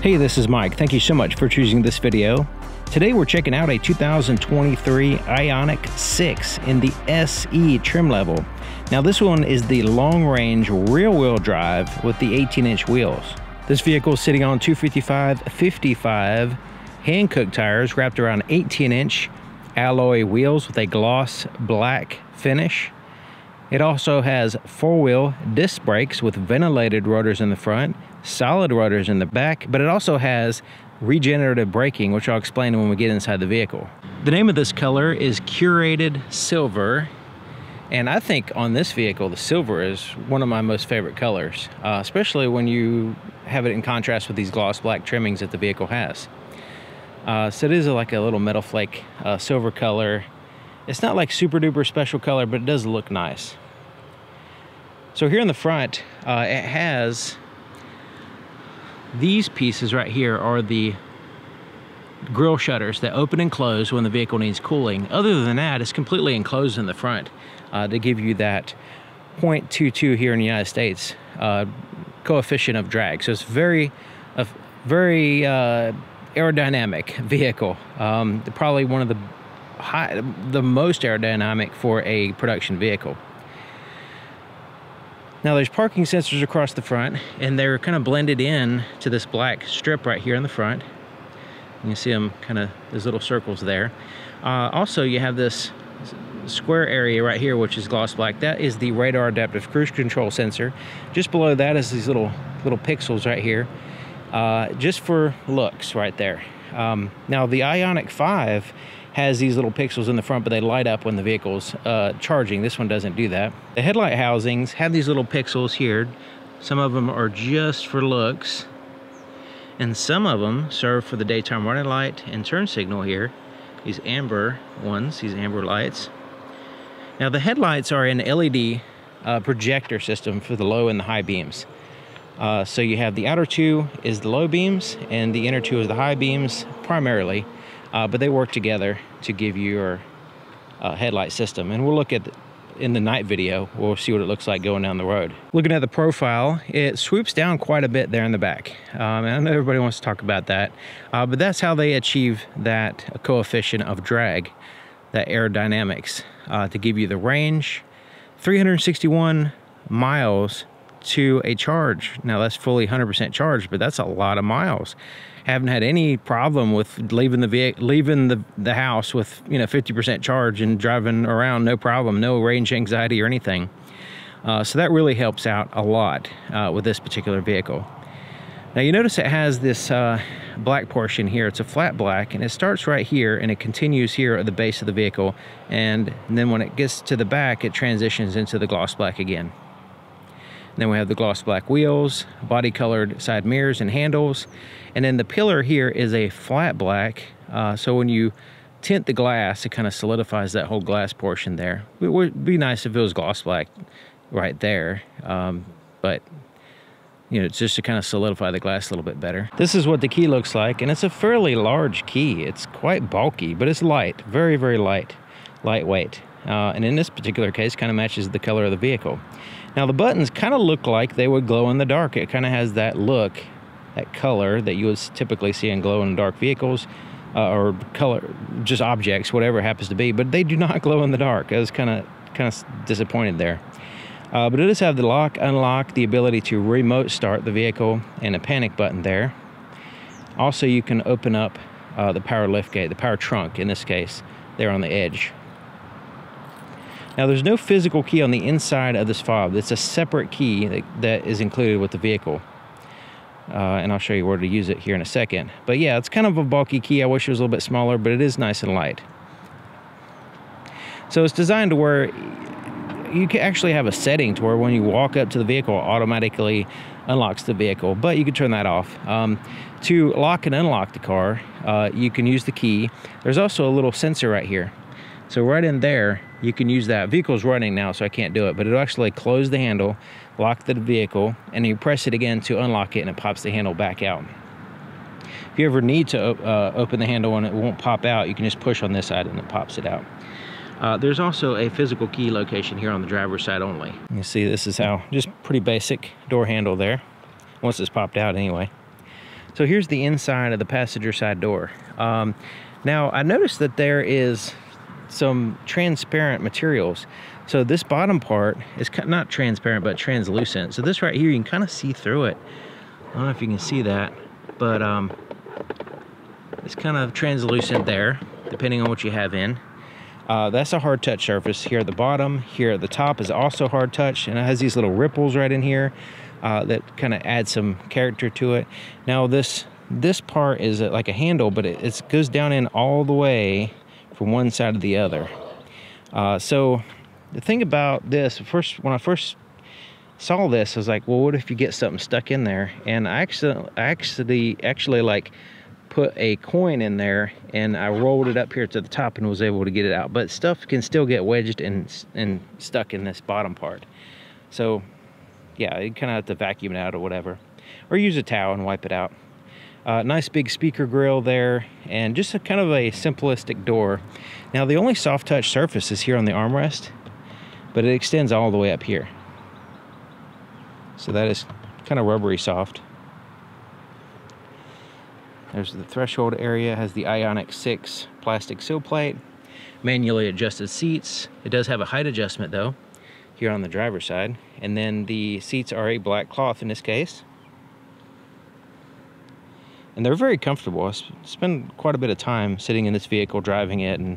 Hey, this is Mike. Thank you so much for choosing this video. Today we're checking out a 2023 IONIQ 6 in the SE trim level. Now this one is the long-range rear-wheel drive with the 18-inch wheels. This vehicle is sitting on 255/55 hand-cooked tires wrapped around 18-inch alloy wheels with a gloss black finish. It also has four-wheel disc brakes with ventilated rotors in the front, solid rotors in the back, but it also has regenerative braking, which I'll explain when we get inside the vehicle. The name of this color is Curated Silver, and I think on this vehicle, the silver is one of my most favorite colors, especially when you have it in contrast with these gloss black trimmings that the vehicle has. So it is like a little metal flake silver color. It's not like super duper special color, but it does look nice. So here in the front, it has these pieces right here are the grille shutters that open and close when the vehicle needs cooling. Other than that, it's completely enclosed in the front to give you that 0.22 here in the United States coefficient of drag. So it's very aerodynamic vehicle. Probably one of the most aerodynamic for a production vehicle. Now there's parking sensors across the front, and they're kind of blended in to this black strip right here in the front. You can see them kind of, those little circles there. Also, you have this square area right here, which is gloss black. That is the radar adaptive cruise control sensor. Just below that is these little pixels right here, just for looks right there. Now the IONIQ 5 has these little pixels in the front, but they light up when the vehicle's charging. This one doesn't do that. The headlight housings have these little pixels here. Some of them are just for looks, and some of them serve for the daytime running light and turn signal here. These amber ones, these amber lights. Now the headlights are an LED projector system for the low and the high beams. So you have the outer two is the low beams, and the inner two is the high beams primarily. But they work together to give you your headlight system. And we'll look at in the night video, we'll see what it looks like going down the road. Looking at the profile, it swoops down quite a bit there in the back. And I know everybody wants to talk about that, but that's how they achieve that coefficient of drag, that aerodynamics, to give you the range, 361 miles to a charge. Now that's fully 100% charged, but that's a lot of miles. Haven't had any problem with leaving the house with 50% charge and driving around, no problem, no range anxiety or anything. So that really helps out a lot with this particular vehicle. Now you notice it has this black portion here. It's a flat black, and it starts right here and it continues here at the base of the vehicle, and then when it gets to the back, it transitions into the gloss black again. Then we have the gloss black wheels, body colored side mirrors and handles. And then the pillar here is a flat black. So when you tint the glass, it kind of solidifies that whole glass portion there. It would be nice if it was gloss black right there. But it's just to kind of solidify the glass a little bit better. This is what the key looks like, and it's a fairly large key. It's quite bulky, but it's light, very, very lightweight. And in this particular case, kind of matches the color of the vehicle. Now the buttons kind of look like they would glow in the dark. It kind of has that look, that color that you would typically see in glow in the dark vehicles, or color, just objects, whatever it happens to be. But they do not glow in the dark. I was kind of disappointed there. But it does have the lock, unlock, the ability to remote start the vehicle, and a panic button there. Also, you can open up the power liftgate, the power trunk in this case, there on the edge. Now there's no physical key on the inside of this fob. It's a separate key that is included with the vehicle. And I'll show you where to use it here in a second. But yeah, it's kind of a bulky key. I wish it was a little bit smaller, but it is nice and light. So it's designed to where you can actually have a setting to where when you walk up to the vehicle, it automatically unlocks the vehicle, but you can turn that off. To lock and unlock the car, you can use the key. There's also a little sensor right here. So right in there, you can use that. Vehicle's running now, so I can't do it, but it'll actually close the handle, lock the vehicle, and you press it again to unlock it, and it pops the handle back out. If you ever need to open the handle and it won't pop out, you can just push on this side and it pops it out. There's also a physical key location here on the driver's side only. You see, this is how, just pretty basic door handle there, once it's popped out anyway. So here's the inside of the passenger side door. Now I noticed that there is some transparent materials. So this bottom part is not transparent, but translucent. So this right here, you can kind of see through it. I don't know if you can see that, but it's kind of translucent there, depending on what you have in. That's a hard touch surface here at the bottom. Here at the top is also hard touch, and it has these little ripples right in here that kind of add some character to it. Now this part is like a handle, but it goes down in all the way from one side to the other. So the thing about this, when I first saw this, I was like, well, what if you get something stuck in there? And I actually like put a coin in there, and I rolled it up here to the top and was able to get it out. But stuff can still get wedged and stuck in this bottom part. So yeah, you kind of have to vacuum it out or whatever, or use a towel and wipe it out. Nice big speaker grill there, and just a kind of a simplistic door. Now the only soft touch surface is here on the armrest, but it extends all the way up here. So that is kind of rubbery soft. There's the threshold area, has the IONIQ 6 plastic sill plate, manually adjusted seats. It does have a height adjustment though, here on the driver's side. And then the seats are a black cloth in this case. And they're very comfortable. I spend quite a bit of time sitting in this vehicle, driving it and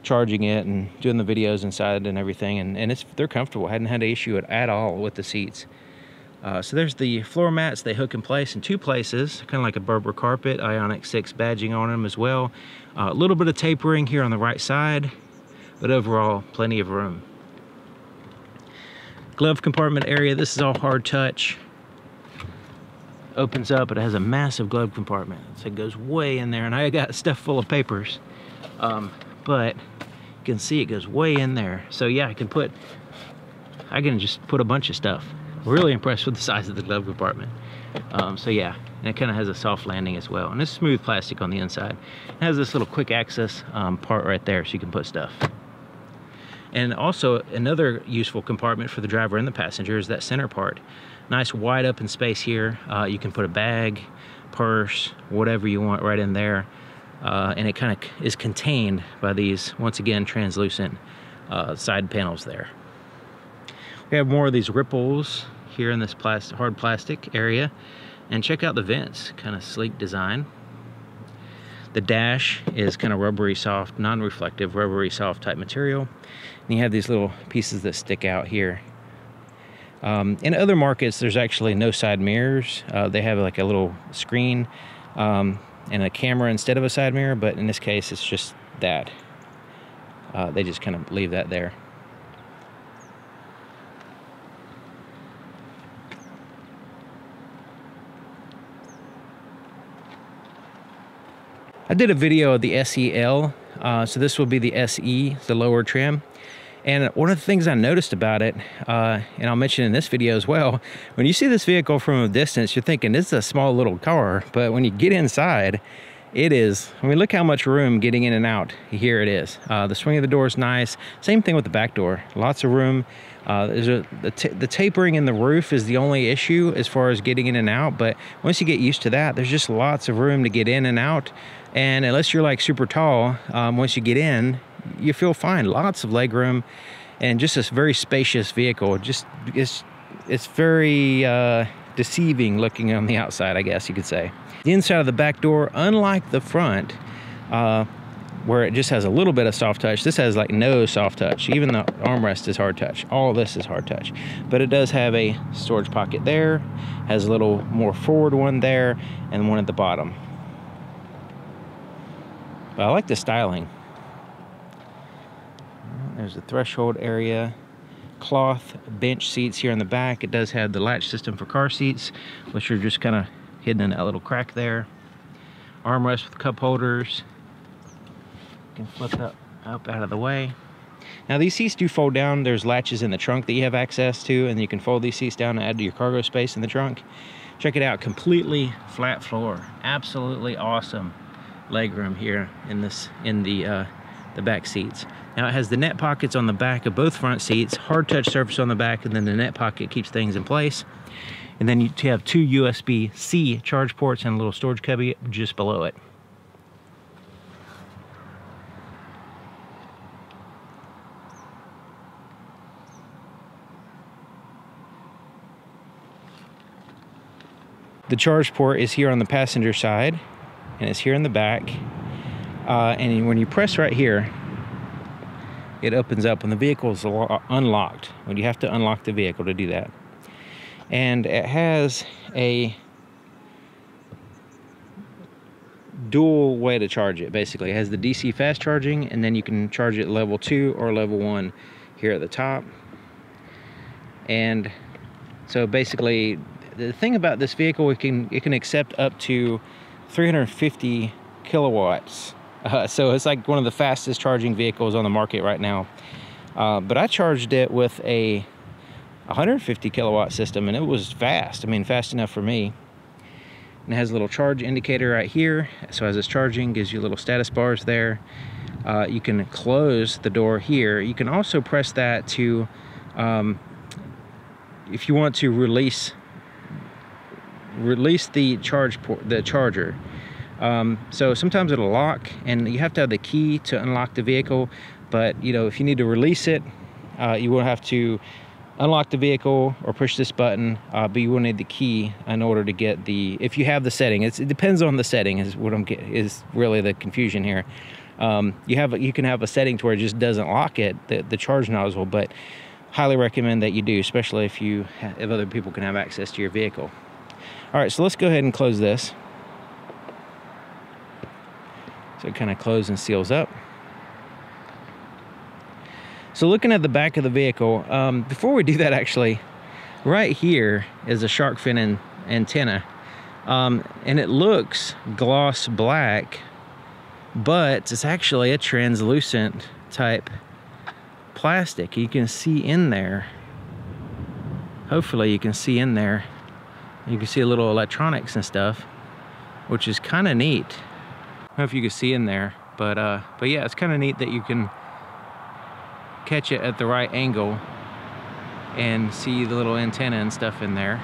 charging it and doing the videos inside and everything. And they're comfortable. I hadn't had an issue at all with the seats. So there's the floor mats. They hook in place in two places, kind of like a Berber carpet. IONIQ 6 badging on them as well. A little bit of tapering here on the right side, but overall plenty of room. Glove compartment area. This is all hard touch. Opens up. It has a massive glove compartment, so it goes way in there, and I got stuff full of papers, but you can see it goes way in there. So yeah, I can just put a bunch of stuff. Really impressed with the size of the glove compartment. So yeah, and it kind of has a soft landing as well, and it's smooth plastic on the inside. It has this little quick access part right there, so you can put stuff. And also another useful compartment for the driver and the passenger is that center part. Nice wide open space here. You can put a bag, purse, whatever you want right in there, and it kind of is contained by these, once again, translucent side panels there. We have more of these ripples here in this hard plastic area, and check out the vents, kind of sleek design. The dash is kind of rubbery soft, non-reflective, rubbery soft type material, and you have these little pieces that stick out here. In other markets, there's actually no side mirrors. They have like a little screen and a camera instead of a side mirror, but in this case, it's just that. They just kind of leave that there. I did a video of the SEL, so this will be the SE, the lower trim. And one of the things I noticed about it, and I'll mention in this video as well, when you see this vehicle from a distance, you're thinking this is a small little car, but when you get inside, it is. I mean, look how much room getting in and out. Here it is. The swing of the door is nice. Same thing with the back door. Lots of room. The tapering in the roof is the only issue as far as getting in and out, but once you get used to that, there's just lots of room to get in and out. And unless you're like super tall, once you get in, you feel fine. Lots of leg room, and just this very spacious vehicle. Just it's very deceiving looking on the outside, I guess you could say. The inside of the back door, unlike the front, where it just has a little bit of soft touch, this has like no soft touch. Even the armrest is hard touch. All of this is hard touch, but it does have a storage pocket there, has a little more forward one there, and one at the bottom. But I like the styling. There's the threshold area, cloth bench seats here in the back. It does have the latch system for car seats, which are just kind of hidden in that little crack there. Armrest with cup holders. You can flip that up out of the way. Now these seats do fold down. There's latches in the trunk that you have access to, and you can fold these seats down and add to your cargo space in the trunk. Check it out, completely flat floor. Absolutely awesome legroom here in the the back seats. Now it has the net pockets on the back of both front seats, hard touch surface on the back, and then the net pocket keeps things in place. And then you have 2 USB-C charge ports and a little storage cubby just below it. The charge port is here on the passenger side, and it's here in the back. And when you press right here, it opens up when the vehicle is unlocked. When you have to unlock the vehicle to do that. And it has a dual way to charge it, basically. It has the DC fast charging, and then you can charge it level 2 or level 1 here at the top. And so basically, the thing about this vehicle, it can accept up to 350 kilowatts. So it's like one of the fastest charging vehicles on the market right now. But I charged it with a 150 kilowatt system, and it was fast. I mean, fast enough for me. And it has a little charge indicator right here. So as it's charging, gives you little status bars there. You can close the door here. You can also press that to, if you want to release the charger. So sometimes it'll lock, and you have to have the key to unlock the vehicle. But you know, if you need to release it, you will have to unlock the vehicle or push this button. But you will need the key in order to get the. If you have the setting, it depends on the setting. Is what is really the confusion here. You can have a setting to where it just doesn't lock it, the charge nozzle, but highly recommend that you do, especially if other people can have access to your vehicle. All right, so let's go ahead and close this. So it kind of closes and seals up. So looking at the back of the vehicle, before we do that, actually, right here is a shark fin antenna. And it looks gloss black, but it's actually a translucent type plastic. You can see in there. Hopefully you can see in there. You can see a little electronics and stuff, which is kind of neat. I don't know if you can see in there, but yeah, it's kind of neat that you can catch it at the right angle and see the little antenna and stuff in there.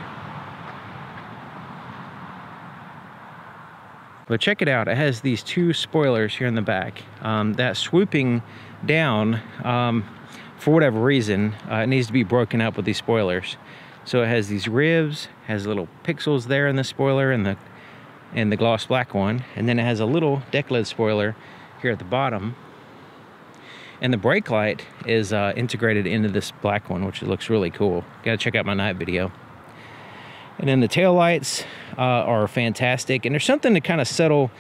But check it out, it has these 2 spoilers here in the back. That swooping down, for whatever reason, it needs to be broken up with these spoilers. So it has these ribs, has little pixels there in the spoiler and the gloss black one, and then it has a little deck lid spoiler here at the bottom. And the brake light is integrated into this black one, which looks really cool. Gotta check out my night video. And then the tail lights are fantastic, and there's something to kind of subtle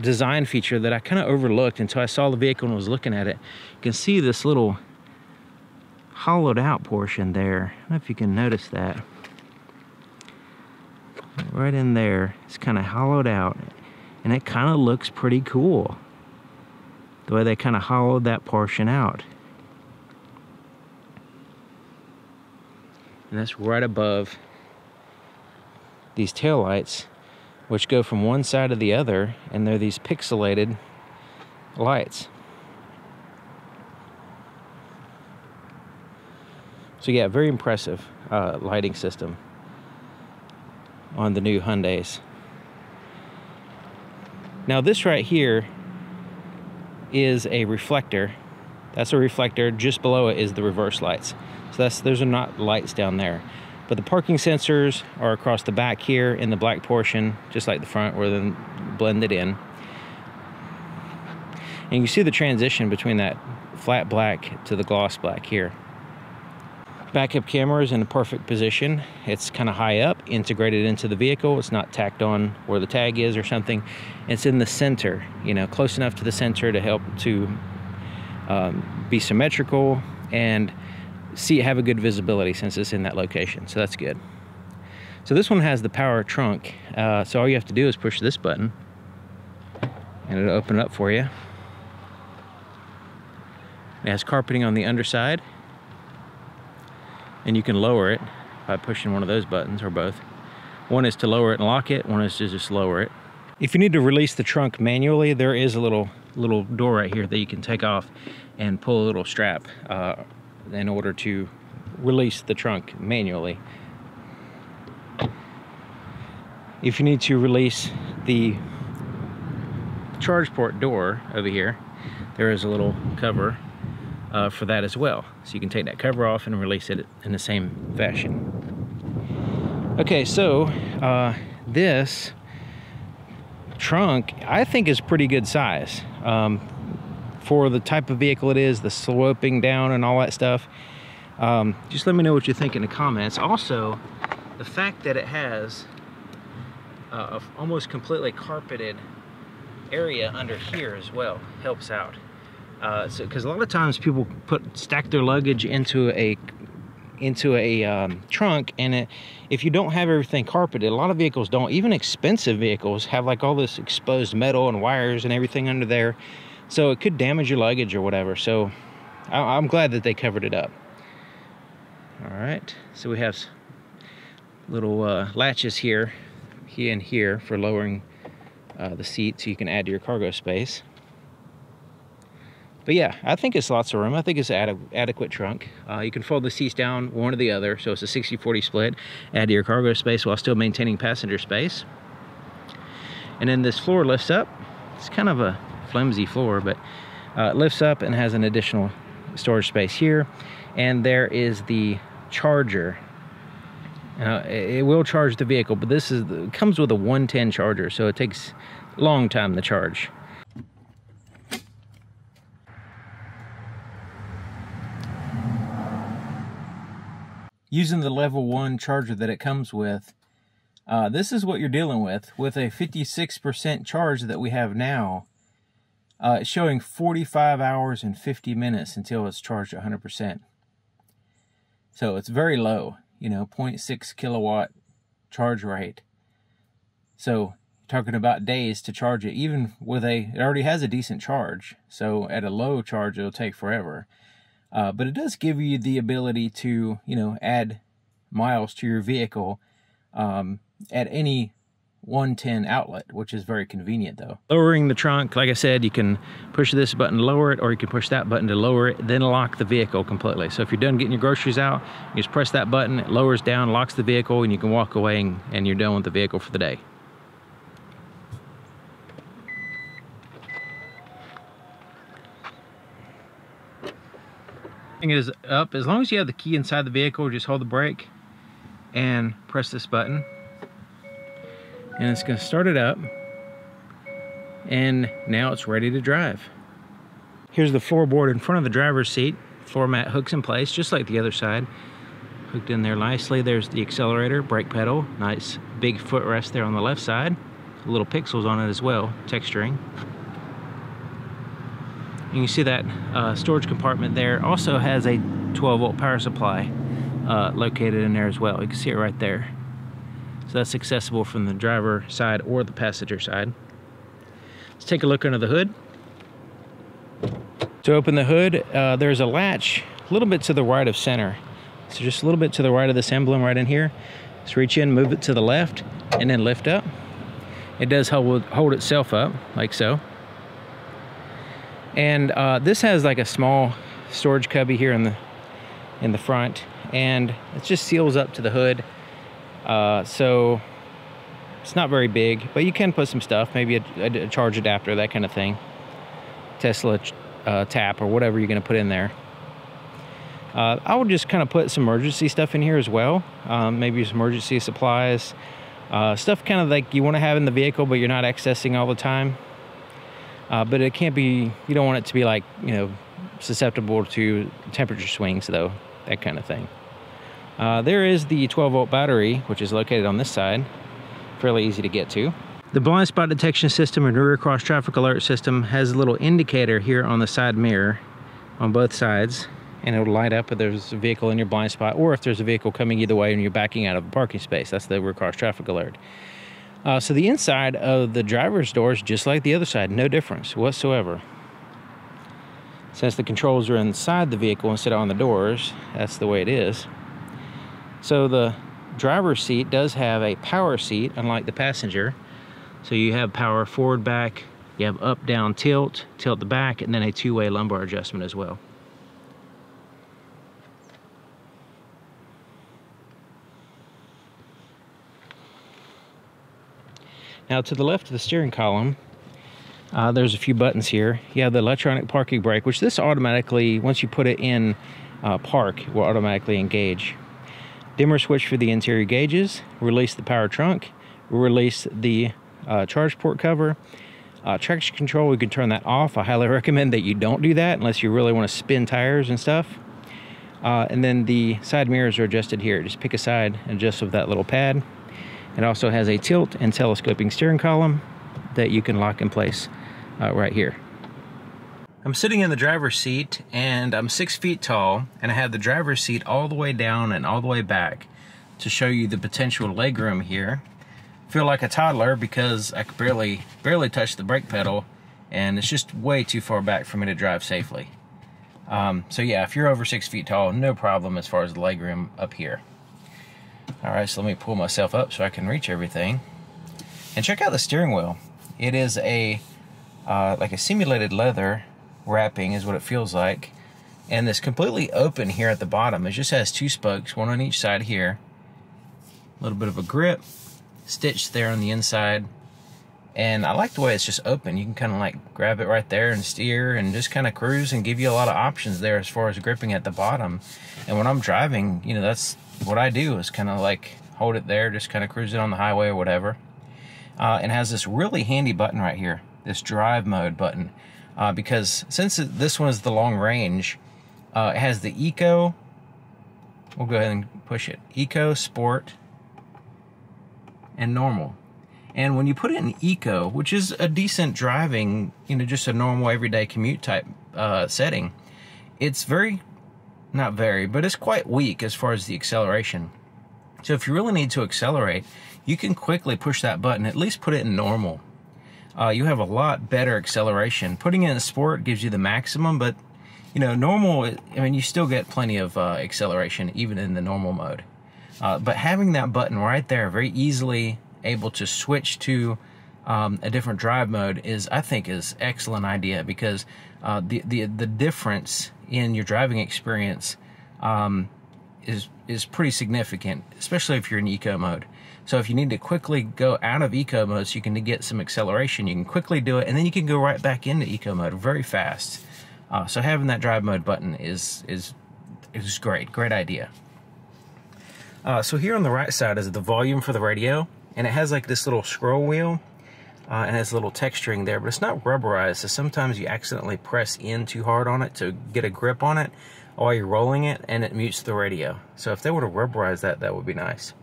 design feature that I kind of overlooked until I saw the vehicle and was looking at it. You can see this little hollowed out portion there. I don't know if you can notice that. Right in there, it's kind of hollowed out, and it kind of looks pretty cool, the way they kind of hollowed that portion out. And that's right above these taillights, which go from one side to the other, and they're these pixelated lights. So yeah, very impressive lighting system on the new Hyundais. Now this right here is a reflector. That's a reflector. Just below it is the reverse lights. So those are not lights down there. But the parking sensors are across the back here in the black portion, just like the front, where they're blended in. And you see the transition between that flat black to the gloss black here. Backup camera is in a perfect position. It's kind of high up, integrated into the vehicle. It's not tacked on where the tag is or something. It's in the center, you know, close enough to the center to help to be symmetrical and have a good visibility since it's in that location. So that's good. So this one has the power trunk. So all you have to do is push this button and it'll open it up for you. It has carpeting on the underside, and you can lower it by pushing one of those buttons, or both. One is to lower it and lock it, one is to just lower it. If you need to release the trunk manually, there is a little little door right here that you can take off and pull a little strap in order to release the trunk manually. If you need to release the charge port door over here, there is a little cover for that as well. So you can take that cover off and release it in the same fashion. Okay, so this trunk I think is pretty good size for the type of vehicle it is, the sloping down and all that stuff. Just let me know what you think in the comments. Also, the fact that it has a almost completely carpeted area under here as well helps out. So because a lot of times people stack their luggage into a trunk, and if you don't have everything carpeted, a lot of vehicles don't. Even expensive vehicles have like all this exposed metal and wires and everything under there, so it could damage your luggage or whatever. So I'm glad that they covered it up. All right, so we have little latches here and here for lowering the seat so you can add to your cargo space. But yeah, I think it's lots of room. I think it's an adequate trunk. You can fold the seats down one or the other, so it's a 60-40 split. Add to your cargo space while still maintaining passenger space. And then this floor lifts up. It's kind of a flimsy floor, but it lifts up and has an additional storage space here. And there is the charger. It will charge the vehicle, but it comes with a 110 charger, so it takes a long time to charge. Using the level 1 charger that it comes with, this is what you're dealing with a 56% charge that we have now. It's showing 45 hours and 50 minutes until it's charged 100%. So it's very low, you know, 0.6 kilowatt charge rate. So talking about days to charge it, even with it already has a decent charge. So at a low charge, it'll take forever. But it does give you the ability to, you know, add miles to your vehicle at any 110 outlet, which is very convenient though. Lowering the trunk, like I said, you can push this button to lower it, or you can push that button to lower it, then lock the vehicle completely. So if you're done getting your groceries out, you just press that button, it lowers down, locks the vehicle, and you can walk away and you're done with the vehicle for the day. It is up. As long as you have the key inside the vehicle, just hold the brake and press this button, and it's going to start it up, and now it's ready to drive. Here's the floorboard in front of the driver's seat. Floor mat hooks in place just like the other side, hooked in there nicely. There's the accelerator, brake pedal, nice big footrest there on the left side, little pixels on it as well, texturing. You can see that storage compartment there also has a 12-volt power supply located in there as well. You can see it right there. So that's accessible from the driver side or the passenger side. Let's take a look under the hood. To open the hood, there's a latch a little bit to the right of center. So just a little bit to the right of this emblem right in here. Just reach in, move it to the left, and then lift up. It does hold itself up, like so. And this has like a small storage cubby here in the front, and it just seals up to the hood. So it's not very big, but you can put some stuff, maybe a charge adapter, that kind of thing. Tesla tap or whatever you're going to put in there. I would just kind of put some emergency stuff in here as well. Maybe some emergency supplies, stuff kind of like you want to have in the vehicle, but you're not accessing all the time. But it can't be, you don't want it to be like, you know, susceptible to temperature swings though, that kind of thing. There is the 12-volt battery, which is located on this side, fairly easy to get to. The blind spot detection system and rear cross traffic alert system has a little indicator here on the side mirror on both sides, and it'll light up if there's a vehicle in your blind spot, or if there's a vehicle coming either way and you're backing out of a parking space. That's the rear cross traffic alert. So the inside of the driver's door is just like the other side, no difference whatsoever. Since the controls are inside the vehicle instead of on the doors, that's the way it is. So the driver's seat does have a power seat, unlike the passenger. So you have power forward, back, You have up, down, tilt, tilt the back, and then a two-way lumbar adjustment as well. Now to the left of the steering column, there's a few buttons here. You have the electronic parking brake, which this automatically, once you put it in park, will automatically engage. Dimmer switch for the interior gauges, release the power trunk, release the charge port cover. Traction control, we can turn that off. I highly recommend that you don't do that unless you really want to spin tires and stuff. And then the side mirrors are adjusted here. Just pick a side and adjust with that little pad. It also has a tilt and telescoping steering column that you can lock in place right here. I'm sitting in the driver's seat and I'm 6 feet tall, and I have the driver's seat all the way down and all the way back to show you the potential legroom here. Feel like a toddler because I could barely touch the brake pedal, and it's just way too far back for me to drive safely. So yeah, if you're over 6 feet tall, no problem as far as the legroom up here. All right, so let me pull myself up so I can reach everything. And check out the steering wheel. It is a like a simulated leather wrapping is what it feels like, and it's completely open here at the bottom. It just has 2 spokes, one on each side here, a little bit of a grip stitched there on the inside, and I like the way it's just open. You can kind of like grab it right there and steer and just kind of cruise and give you a lot of options there as far as gripping at the bottom. And when I'm driving, you know, that's what I do, is kind of like hold it there, just kind of cruise it on the highway or whatever. And has this really handy button right here, this drive mode button. Because since this one is the long range, it has the Eco, we'll go ahead and push it, Eco, Sport, and Normal. And when you put it in Eco, which is a decent driving, you know, just a normal everyday commute type setting, it's but it's quite weak as far as the acceleration. So if you really need to accelerate, you can quickly push that button, at least put it in normal. You have a lot better acceleration. Putting it in sport gives you the maximum, but you know, normal, I mean, you still get plenty of acceleration even in the normal mode. But having that button right there, very easily able to switch to a different drive mode, I think is excellent idea, because the difference in your driving experience is pretty significant, especially if you're in eco mode. So if you need to quickly go out of eco mode so you can get some acceleration, you can quickly do it, and then you can go right back into eco mode very fast. So having that drive mode button is great idea. So here on the right side is the volume for the radio, and it has like this little scroll wheel, and has a little texturing there, but it's not rubberized, so sometimes you accidentally press in too hard on it to get a grip on it while you're rolling it, and it mutes the radio. So if they were to rubberize that, that would be nice.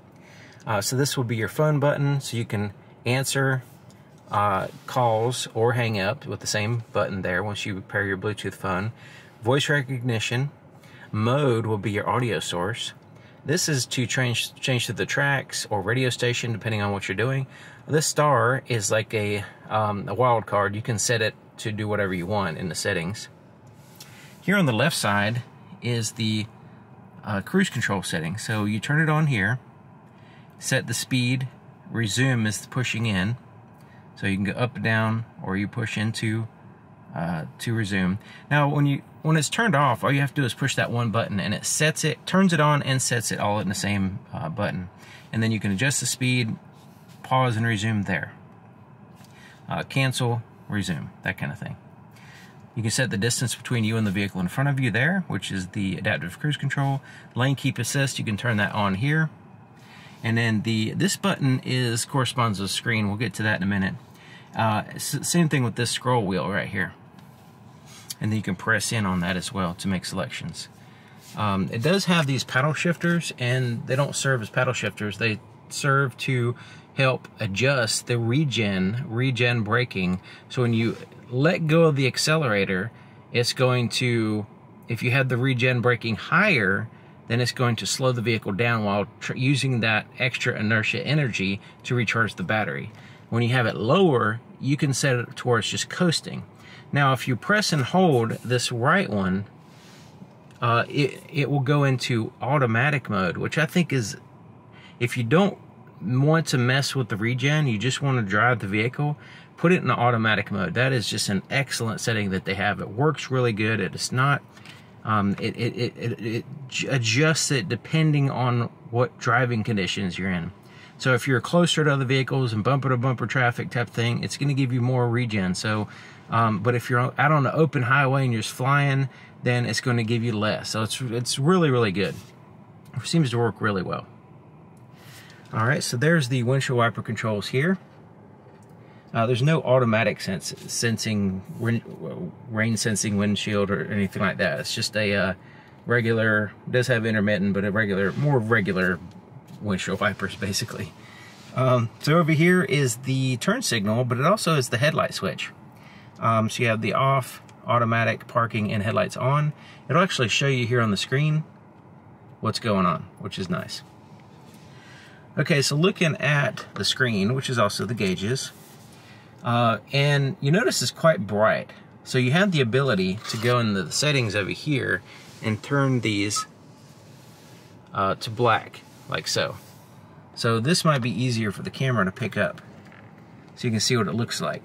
So this would be your phone button, so you can answer calls or hang up with the same button there once you pair your Bluetooth phone. Voice recognition. Mode will be your audio source. This is to change to the tracks or radio station, depending on what you're doing. This star is like a wild card. You can set it to do whatever you want in the settings. Here on the left side is the cruise control setting. So you turn it on here, set the speed, resume is pushing in. So you can go up and down, or you push into to resume. Now when it's turned off, all you have to do is push that one button, and it turns it on and sets it all in the same button. And then you can adjust the speed, pause and resume there. Cancel, resume, that kind of thing. You can set the distance between you and the vehicle in front of you there, which is the adaptive cruise control. Lane keep assist, you can turn that on here. And then this button corresponds to the screen. We'll get to that in a minute. Same thing with this scroll wheel right here. And then you can press in on that as well to make selections. It does have these paddle shifters, and they don't serve as paddle shifters. They serve to help adjust the regen braking. So when you let go of the accelerator, it's going to, if you have the regen braking higher, then it's going to slow the vehicle down while using that extra inertia energy to recharge the battery. When you have it lower, you can set it towards just coasting. Now, if you press and hold this right one, it will go into automatic mode, which I think is, if you don't want to mess with the regen, you just want to drive the vehicle, put it in automatic mode. That is just an excellent setting that they have. It works really good. It is not, it adjusts it depending on what driving conditions you're in. So if you're closer to other vehicles and bumper to bumper traffic type thing, it's going to give you more regen. So, but if you're out on the open highway and you're just flying, then it's going to give you less. So it's really, really good. It seems to work really well. All right, so there's the windshield wiper controls here. There's no automatic sensing, rain sensing windshield or anything like that. It's just a regular, does have intermittent, but a regular, more regular windshield wipers basically. So over here is the turn signal, but it also is the headlight switch. So you have the off, automatic, parking, and headlights on. It'll actually show you here on the screen what's going on, which is nice. Okay, so looking at the screen, which is also the gauges, and you notice it's quite bright. So you have the ability to go in the settings over here and turn these to black, like so. So this might be easier for the camera to pick up, so you can see what it looks like.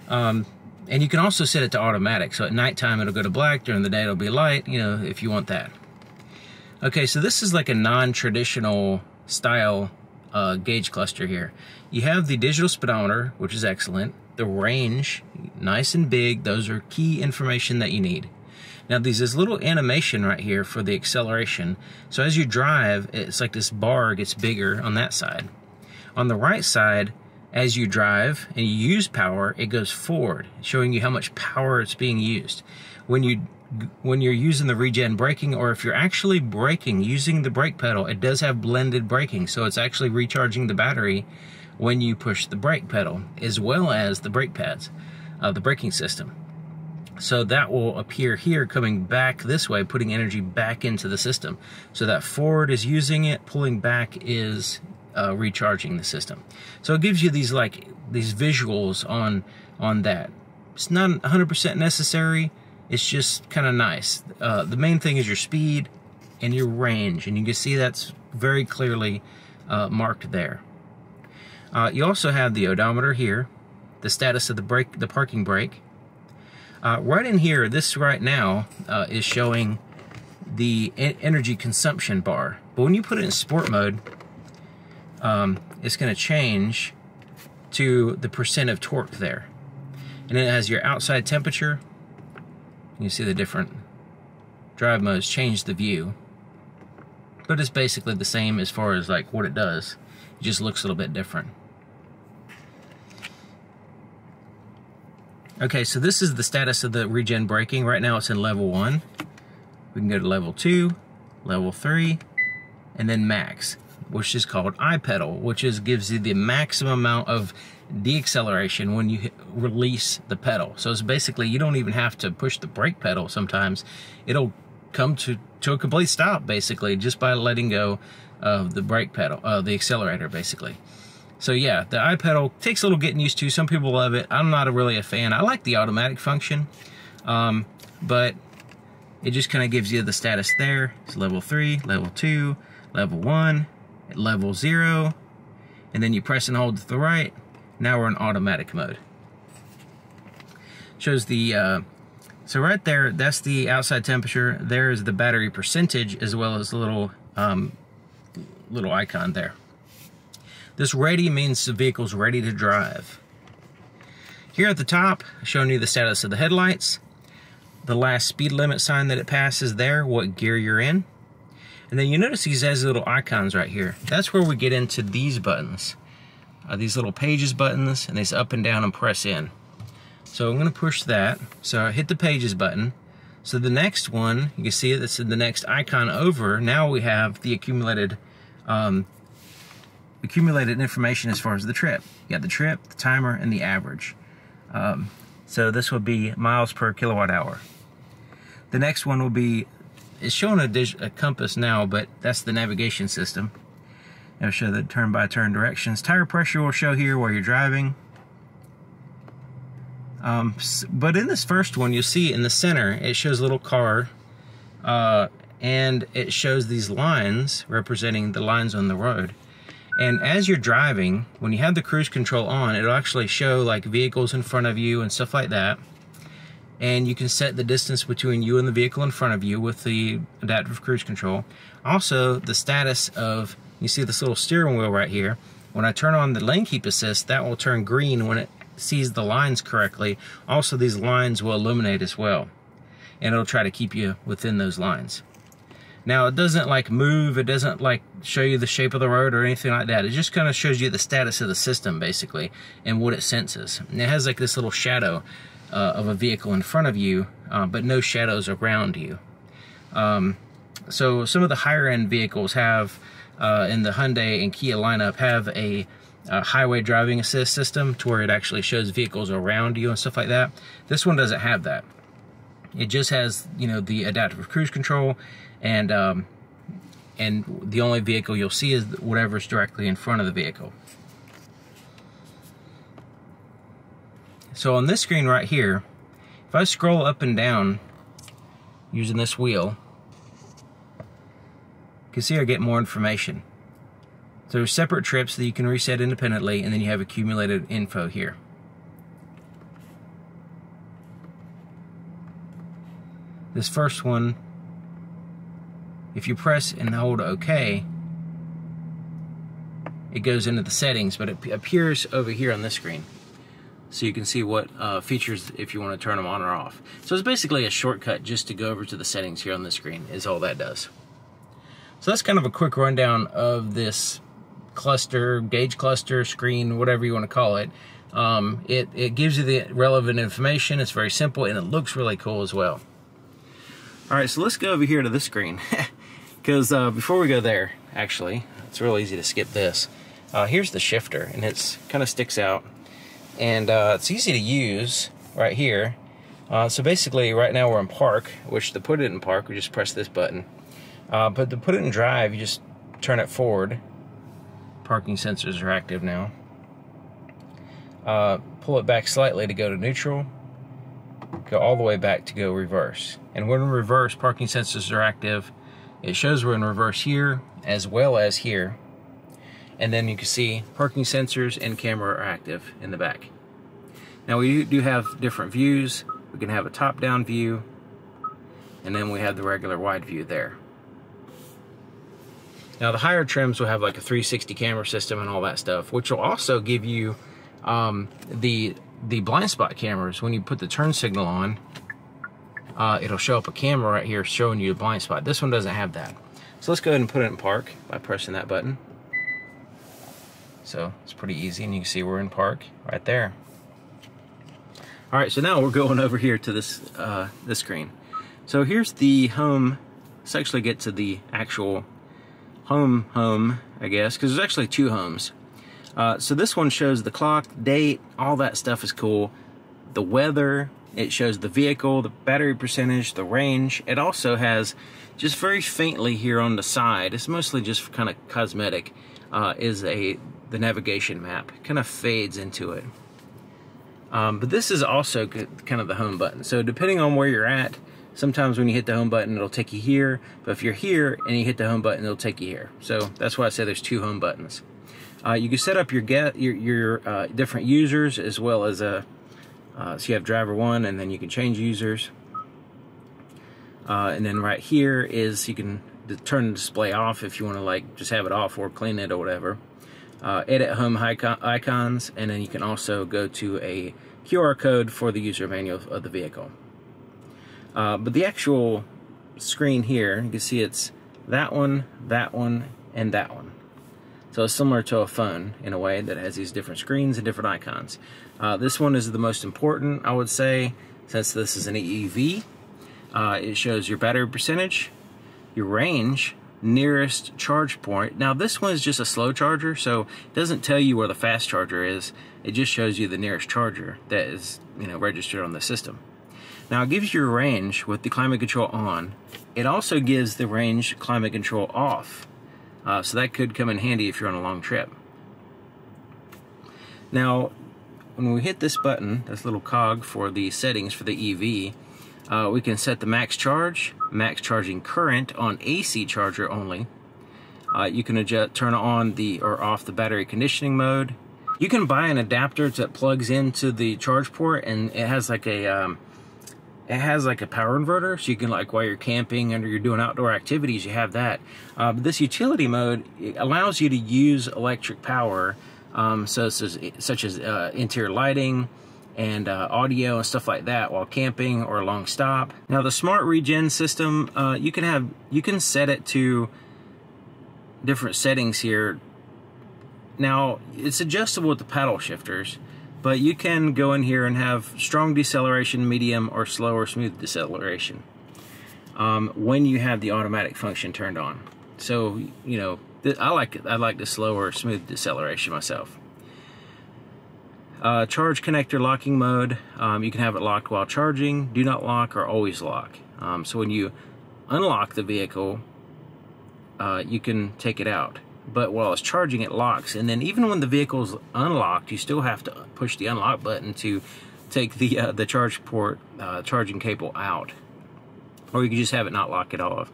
And you can also set it to automatic, so at nighttime it'll go to black, during the day it'll be light, you know, if you want that. Okay, so this is like a non-traditional style gauge cluster here. You have the digital speedometer, which is excellent. The range, nice and big. Those are key information that you need. Now there's this little animation right here for the acceleration. So as you drive, it's like this bar gets bigger on that side. On the right side, as you drive and you use power, it goes forward, showing you how much power it's being used. When you're using the regen braking, or if you're actually braking using the brake pedal, it does have blended braking, so it's actually recharging the battery when you push the brake pedal, as well as the brake pads, the braking system. So that will appear here, coming back this way, putting energy back into the system. So that forward is using it, pulling back is recharging the system. So it gives you these visuals on that. It's not 100% necessary. It's just kind of nice. The main thing is your speed and your range, and you can see that's very clearly marked there. You also have the odometer here, the status of the parking brake. Right in here, this right now is showing the energy consumption bar. But when you put it in sport mode, it's going to change to the percent of torque there. And then it has your outside temperature. You see the different drive modes change the view. But it's basically the same as far as like what it does. It just looks a little bit different. Okay, so this is the status of the regen braking. Right now it's in level 1. We can go to level 2, level 3, and then max, which is called I-pedal, which gives you the maximum amount of deacceleration when you release the pedal. So it's basically, you don't even have to push the brake pedal sometimes. It'll come to a complete stop, basically, just by letting go of the brake pedal, the accelerator, basically. So yeah, the I-pedal takes a little getting used to. Some people love it. I'm not really a fan. I like the automatic function, but it just kind of gives you the status there. It's level 3, level 2, level 1, level 0, and then you press and hold to the right. Now we're in automatic mode. Shows the, so right there, that's the outside temperature. There's the battery percentage, as well as the little icon there. This ready means the vehicle's ready to drive. Here at the top, showing you the status of the headlights, the last speed limit sign that it passes there, what gear you're in. And then you notice these has little icons right here. That's where we get into these buttons. These little pages buttons, and these up and down and press in. So I'm going to push that. So I hit the pages button. So the next one, you can see it, that's the next icon over. Now we have the accumulated information as far as the trip. You got the trip, the timer, and the average. So this will be miles per kilowatt hour. The next one will be, it's showing a compass now, but that's the navigation system. It'll show the turn-by-turn directions. Tire pressure will show here while you're driving. But in this first one, you'll see in the center, it shows a little car, and it shows these lines representing the lines on the road. And as you're driving, when you have the cruise control on, it'll actually show like vehicles in front of you and stuff like that. And you can set the distance between you and the vehicle in front of you with the adaptive cruise control. Also, the status of, you see this little steering wheel right here. When I turn on the lane keep assist, that will turn green when it sees the lines correctly. Also, these lines will illuminate as well, and it'll try to keep you within those lines. Now, it doesn't like move, it doesn't like show you the shape of the road or anything like that. It just kind of shows you the status of the system, basically, and what it senses. And it has like this little shadow of a vehicle in front of you, but no shadows around you. So some of the higher end vehicles have, in the Hyundai and Kia lineup, have a highway driving assist system to where it actually shows vehicles around you and stuff like that. This one doesn't have that. It just has, you know, the adaptive cruise control, and the only vehicle you'll see is whatever's directly in front of the vehicle. So on this screen right here, if I scroll up and down using this wheel, you can see I get more information. So there's separate trips that you can reset independently, and then you have accumulated info here. This first one, if you press and hold OK, it goes into the settings, but it appears over here on this screen. So you can see what features, if you want to turn them on or off. So it's basically a shortcut just to go over to the settings here on the screen, is all that does. So that's kind of a quick rundown of this cluster, gauge cluster, screen, whatever you want to call it. It gives you the relevant information. It's very simple, and it looks really cool as well. All right, so let's go over here to this screen. Because before we go there, actually, it's real easy to skip this. Here's the shifter, and it's kind of sticks out. And it's easy to use right here. So basically, right now we're in park, which to put it in park, we just press this button. But to put it in drive, you just turn it forward. Parking sensors are active now. Pull it back slightly to go to neutral. Go all the way back to go reverse. And when in reverse, parking sensors are active. It shows we're in reverse here, as well as here. And then you can see parking sensors and camera are active in the back. Now we do have different views. We can have a top-down view, and then we have the regular wide view there. Now the higher trims will have like a 360 camera system and all that stuff, which will also give you the blind spot cameras. When you put the turn signal on, it'll show up a camera right here showing you a blind spot. This one doesn't have that. So let's go ahead and put it in park by pressing that button. So it's pretty easy, and you can see we're in park right there. All right, so now we're going over here to this screen. So here's the home. Let's actually get to the actual home, I guess, because there's actually two homes. So this one shows the clock, date, all that stuff is cool. The weather, it shows the vehicle, the battery percentage, the range. It also has, just very faintly here on the side, it's mostly just kind of cosmetic, is the navigation map. It kind of fades into it. But this is also kind of the home button. So depending on where you're at, sometimes when you hit the home button, it'll take you here. But if you're here and you hit the home button, it'll take you here. So that's why I say there's two home buttons. You can set up your different users, as well as so you have driver 1, and then you can change users. And then right here is, you can turn the display off if you want to like just have it off or clean it or whatever. Edit home icons, and then you can also go to a QR code for the user manual of the vehicle. But the actual screen here, you can see it's that one, and that one. So it's similar to a phone in a way that has these different screens and different icons. This one is the most important, I would say, since this is an EV. It shows your battery percentage, your range, nearest charge point. Now this one is just a slow charger, so it doesn't tell you where the fast charger is. It just shows you the nearest charger that is, registered on the system. Now it gives you your range with the climate control on. It also gives the range climate control off. So that could come in handy if you're on a long trip. Now, when we hit this button, this little cog for the settings for the EV, we can set the max charge, max charging current on AC charger only. You can turn on or off the battery conditioning mode. You can buy an adapter that plugs into the charge port, and it has like a power inverter, so you can, like, while you're camping and you're doing outdoor activities, you have that. But this utility mode, it allows you to use electric power, such as interior lighting and audio and stuff like that while camping or a long stop. Now the smart regen system, you can set it to different settings here. Now it's adjustable with the paddle shifters, but you can go in here and have strong deceleration, medium, or slow or smooth deceleration when you have the automatic function turned on. So, you know, I like the slow or smooth deceleration myself. Charge connector locking mode, you can have it locked while charging, do not lock, or always lock. So when you unlock the vehicle, you can take it out. But while it's charging, it locks. And then even when the vehicle's unlocked, you still have to push the unlock button to take the charge port charging cable out. Or you can just have it not lock it off.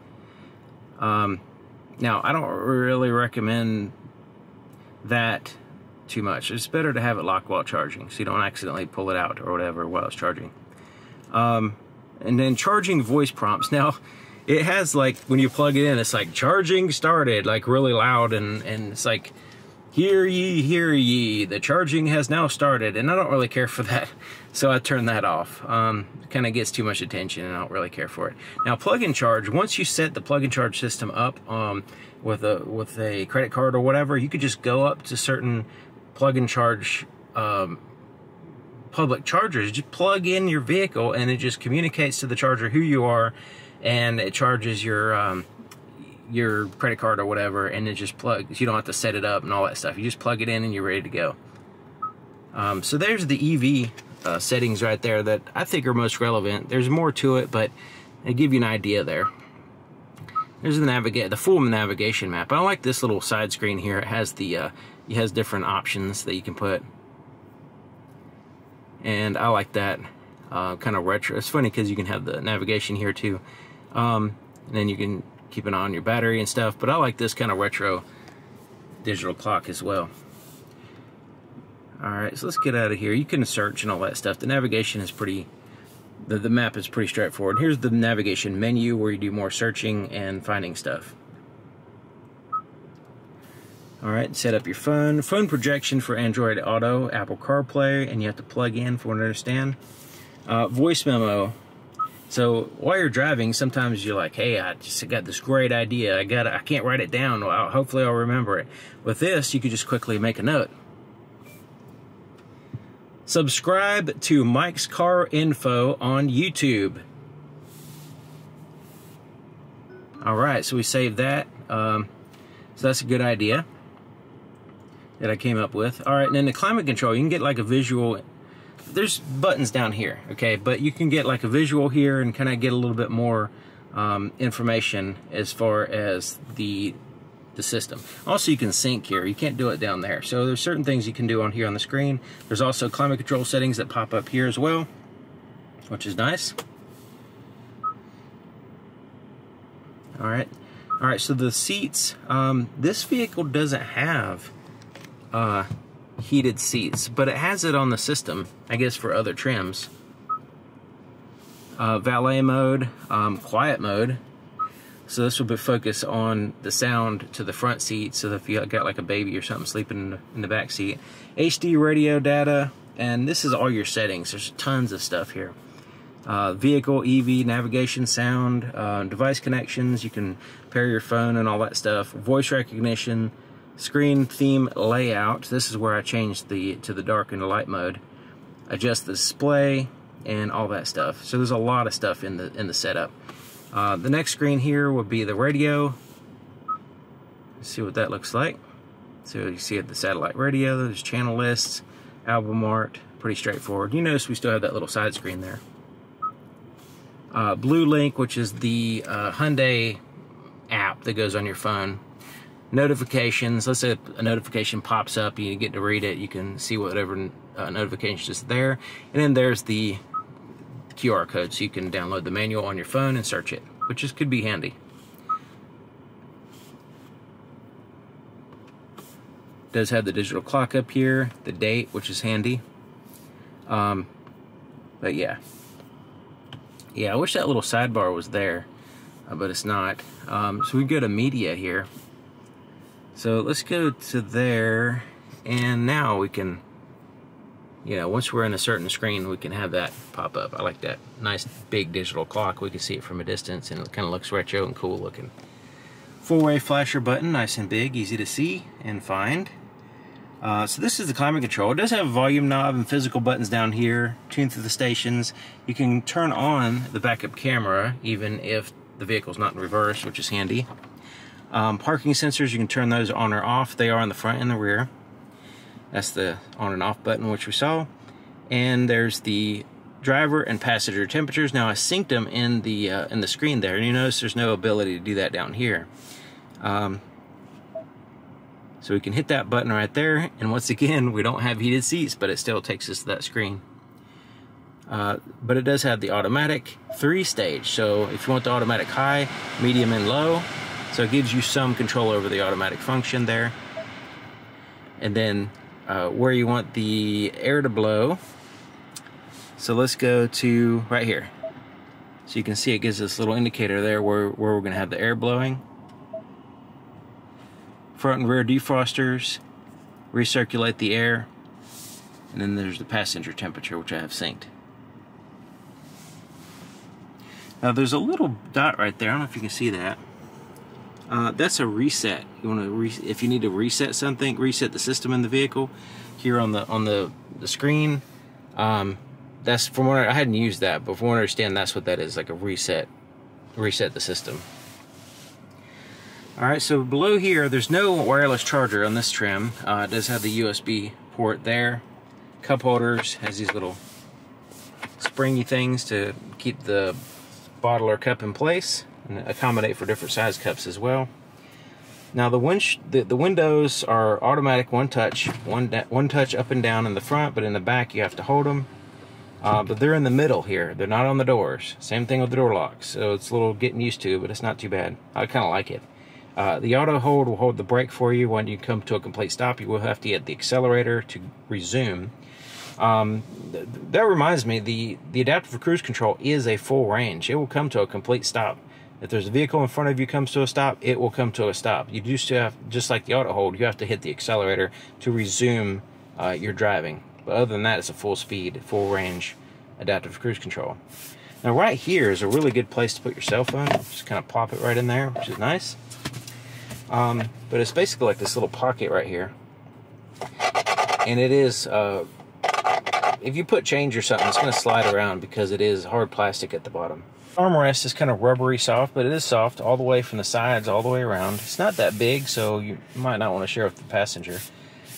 Now, I don't really recommend that too much. It's better to have it locked while charging, so you don't accidentally pull it out or whatever while it's charging. And then charging voice prompts. Now, it has, like, when you plug it in, it's like charging started, like really loud, and it's like, hear ye, the charging has now started. And I don't really care for that, so I turn that off. It kind of gets too much attention, and I don't really care for it. Now, plug and charge, once you set the plug and charge system up with a credit card or whatever, you could just go up to certain plug and charge public chargers. Just plug in your vehicle, and it just communicates to the charger who you are, and it charges your credit card or whatever, and it just plugs. You don't have to set it up and all that stuff. You just plug it in and you're ready to go. So there's the EV settings right there that I think are most relevant. There's more to it, but they give you an idea there. There's the full navigation map. I like this little side screen here. It has it has different options that you can put, and I like that kind of retro. It's funny because you can have the navigation here too. And then you can keep it on your battery and stuff, but I like this kind of retro digital clock as well. Alright, so let's get out of here. You can search and all that stuff. The navigation is the map is pretty straightforward. Here's the navigation menu where you do more searching and finding stuff. Alright, set up your phone projection for Android Auto, Apple CarPlay, and you have to plug in for what I understand. Voice memo. So while you're driving, sometimes you're like, hey, I just got this great idea. I can't write it down. Well, hopefully I'll remember it. With this, you could just quickly make a note. Subscribe to Mike's Car Info on YouTube. All right, so we saved that. So that's a good idea that I came up with. All right, and then the climate control, you can get like a visual. There's buttons down here, okay, but you can get like a visual here and kind of get a little bit more information as far as the system. Also, you can sync here. You can't do it down there. So there's certain things you can do on here on the screen. There's also climate control settings that pop up here as well, which is nice. All right, so the seats, this vehicle doesn't have heated seats, but it has it on the system, I guess, for other trims. Valet mode, quiet mode. So this will be focused on the sound to the front seat, so that if you got like a baby or something sleeping in the back seat. HD radio data, and this is all your settings. There's tons of stuff here. Vehicle, EV, navigation, sound, device connections. You can pair your phone and all that stuff. Voice recognition, screen theme layout. This is where I changed to the dark and the light mode. Adjust the display and all that stuff. So there's a lot of stuff in the setup. The next screen here will be the radio. Let's see what that looks like. So you see the satellite radio. There's channel lists, album art. Pretty straightforward. You notice we still have that little side screen there. Blue Link, which is the Hyundai app that goes on your phone. Notifications. Let's say a notification pops up, you get to read it. You can see whatever notifications is there. And then there's the QR code, so you can download the manual on your phone and search it, which could be handy. does have the digital clock up here, the date, which is handy. But yeah, I wish that little sidebar was there, but it's not. So we go to media here. So let's go to there, and now we can, you know, once we're in a certain screen, we can have that pop up. I like that nice big digital clock. We can see it from a distance, and it kind of looks retro and cool looking. Four-way flasher button, nice and big, easy to see and find. So this is the climate control. It does have a volume knob and physical buttons down here, tuned to the stations. You can turn on the backup camera even if the vehicle's not in reverse, which is handy. Parking sensors, you can turn those on or off. They are on the front and the rear. That's the on and off button, which we saw. And there's the driver and passenger temperatures. Now I synced them in the screen there, and you notice there's no ability to do that down here. So we can hit that button right there, and once again, we don't have heated seats, but it still takes us to that screen. But it does have the automatic 3-stage, so if you want the automatic high, medium, and low, so it gives you some control over the automatic function there. And then where you want the air to blow, so let's go to right here. So you can see it gives us a little indicator there where we're going to have the air blowing. Front and rear defrosters, recirculate the air, and then there's the passenger temperature, which I have synced. Now there's a little dot right there. I don't know if you can see that. That's a reset. You want to if you need to reset something, reset the system in the vehicle. Here on the screen, that's from what I hadn't used that, but from what I understand, that's what that is, like a reset the system. Alright, so below here, there's no wireless charger on this trim. It does have the USB port there. Cup holders, has these little springy things to keep the bottle or cup in place and accommodate for different size cups as well. Now the windows are automatic one touch up and down in the front, but in the back you have to hold them. But they're in the middle here. They're not on the doors. Same thing with the door locks. So it's a little getting used to, but it's not too bad. I kind of like it. The auto hold will hold the brake for you when you come to a complete stop. You will have to hit the accelerator to resume. That reminds me, the adaptive cruise control is a full range. It will come to a complete stop. If there's a vehicle in front of you comes to a stop, it will come to a stop. You do still have, just like the auto hold, you have to hit the accelerator to resume your driving. But other than that, it's a full speed, full range adaptive cruise control. Now right here is a really good place to put your cell phone. Just kind of plop it right in there, which is nice. But it's basically like this little pocket right here. And it is, if you put change or something, it's going to slide around because it is hard plastic at the bottom. Armrest is kind of rubbery soft, but it is soft all the way from the sides, all the way around. It's not that big, so you might not want to share with the passenger.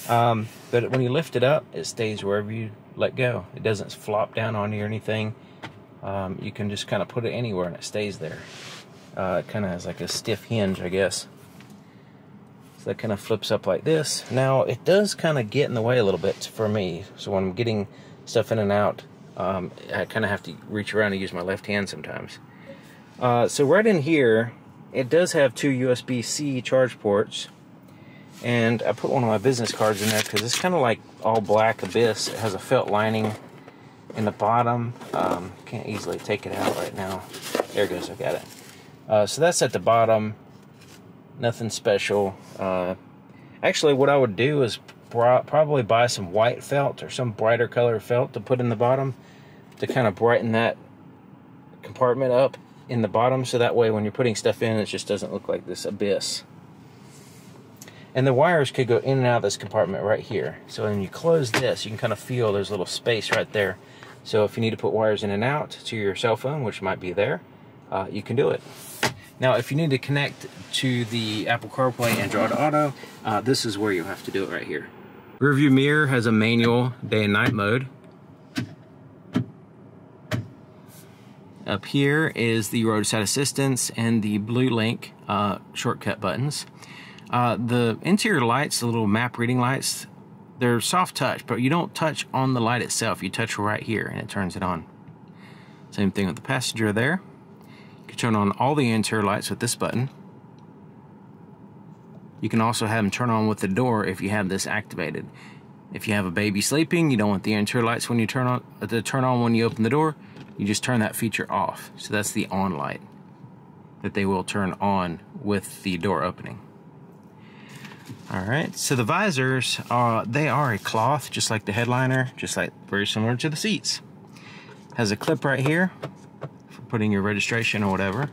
But when you lift it up, it stays wherever you let go. It doesn't flop down on you or anything. You can just kind of put it anywhere and it stays there. It kind of has like a stiff hinge, I guess. So that kind of flips up like this. Now, it does kind of get in the way a little bit for me. So when I'm getting stuff in and out, I kind of have to reach around and use my left hand sometimes. So right in here, it does have two USB-C charge ports. And I put one of my business cards in there because it's kind of like all black abyss. It has a felt lining in the bottom. Can't easily take it out right now. There it goes, I got it. So that's at the bottom. Nothing special. Actually, what I would do is probably buy some white felt or some brighter color felt to put in the bottom to kind of brighten that compartment up in the bottom, so that way when you're putting stuff in, it just doesn't look like this abyss. And the wires could go in and out of this compartment right here. So when you close this, you can kind of feel there's a little space right there. So if you need to put wires in and out to your cell phone, which might be there, you can do it. Now, if you need to connect to the Apple CarPlay Android Auto, this is where you have to do it right here. Rear view mirror has a manual day and night mode. Up here is the roadside assistance and the blue link shortcut buttons. The interior lights, the little map reading lights, they're soft touch, but you don't touch on the light itself. You touch right here and it turns it on. Same thing with the passenger there. You can turn on all the interior lights with this button. You can also have them turn on with the door if you have this activated. If you have a baby sleeping, you don't want the interior lights when you turn on when you open the door, you just turn that feature off. So that's the on light that they will turn on with the door opening. Alright, so the visors, they are a cloth, just like the headliner, just like very similar to the seats. Has a clip right here for putting your registration or whatever.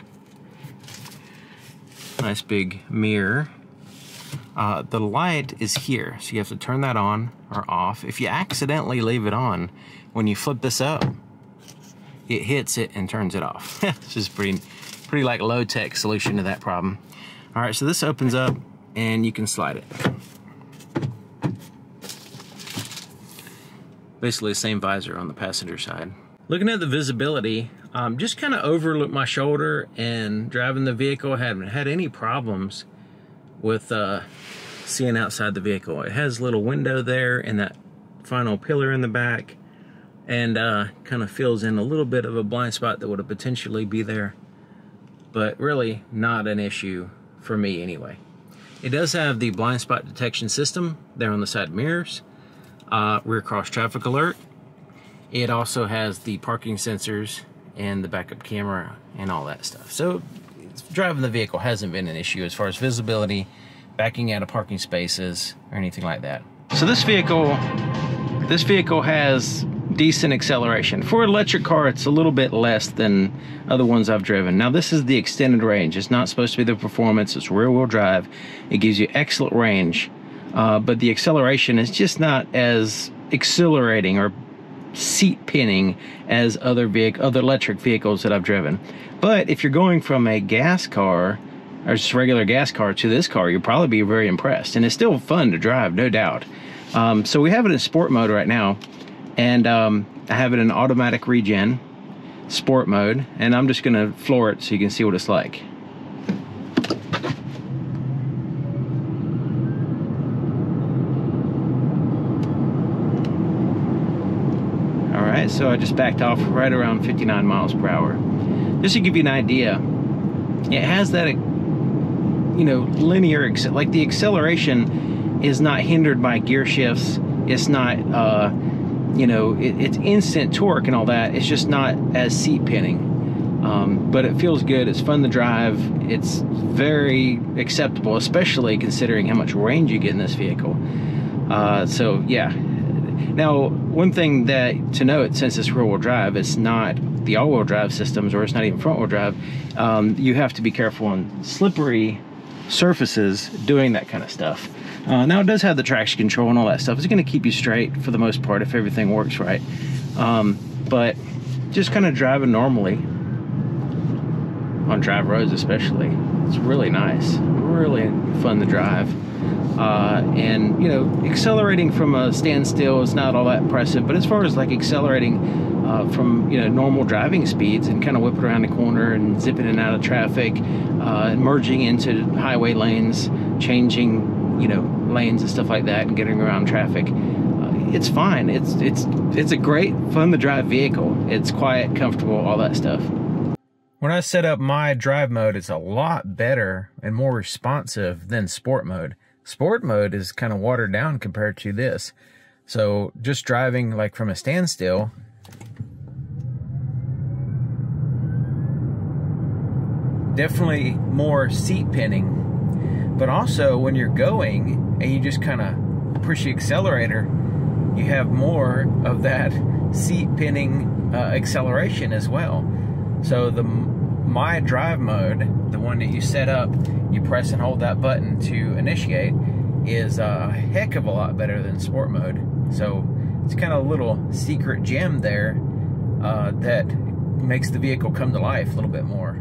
Nice big mirror. The light is here, so you have to turn that on or off. If you accidentally leave it on, when you flip this up, it hits it and turns it off. This is pretty like low-tech solution to that problem. Alright, so this opens up and you can slide it. Basically the same visor on the passenger side. Looking at the visibility, just kind of overlooked my shoulder and driving the vehicle. Haven't had any problems with seeing outside the vehicle. It has a little window there and that final pillar in the back, and kind of fills in a little bit of a blind spot that would potentially be there, but really not an issue for me anyway. It does have the blind spot detection system there on the side mirrors, rear cross traffic alert. It also has the parking sensors and the backup camera and all that stuff. So driving the vehicle hasn't been an issue as far as visibility, backing out of parking spaces, or anything like that. So this vehicle has decent acceleration. For an electric car, it's a little bit less than other ones I've driven. Now this is the extended range. It's not supposed to be the performance. It's rear-wheel drive. It gives you excellent range, but the acceleration is just not as exhilarating or seat pinning as other electric vehicles that I've driven. But if you're going from a gas car or just a regular gas car to this car, you'll probably be very impressed. And it's still fun to drive, no doubt. So we have it in sport mode right now. And I have it in automatic regen, sport mode, and I'm just gonna floor it so you can see what it's like. Alright, so I just backed off right around 59 miles per hour. Just to give you an idea, it has that, you know, linear, like the acceleration is not hindered by gear shifts. It's not, you know, it's instant torque and all that. It's just not as seat pinning. But it feels good. It's fun to drive. It's very acceptable, especially considering how much range you get in this vehicle. So yeah. Now, one thing that to note, since it's rear-wheel drive, it's not the all-wheel drive systems, or it's not even front-wheel drive. You have to be careful on slippery surfaces doing that kind of stuff. Now it does have the traction control and all that stuff. It's going to keep you straight for the most part if everything works right. But just kind of driving normally on drive roads especially, it's really nice, really fun to drive. And you know, accelerating from a standstill is not all that impressive, but as far as like accelerating from, you know, normal driving speeds and kind of whipping around the corner and zipping in and out of traffic, merging into highway lanes, changing, you know, lanes and stuff like that, and getting around traffic, it's fine. It's a great, fun to drive vehicle. It's quiet, comfortable, all that stuff. When I set up my drive mode, it's a lot better and more responsive than sport mode. Sport mode is kind of watered down compared to this. So just driving like from a standstill, definitely more seat pinning. But also when you're going and you just kind of push the accelerator, you have more of that seat pinning acceleration as well. So my drive mode, the one that you set up, you press and hold that button to initiate, is a heck of a lot better than sport mode. So it's kind of a little secret gem there that makes the vehicle come to life a little bit more.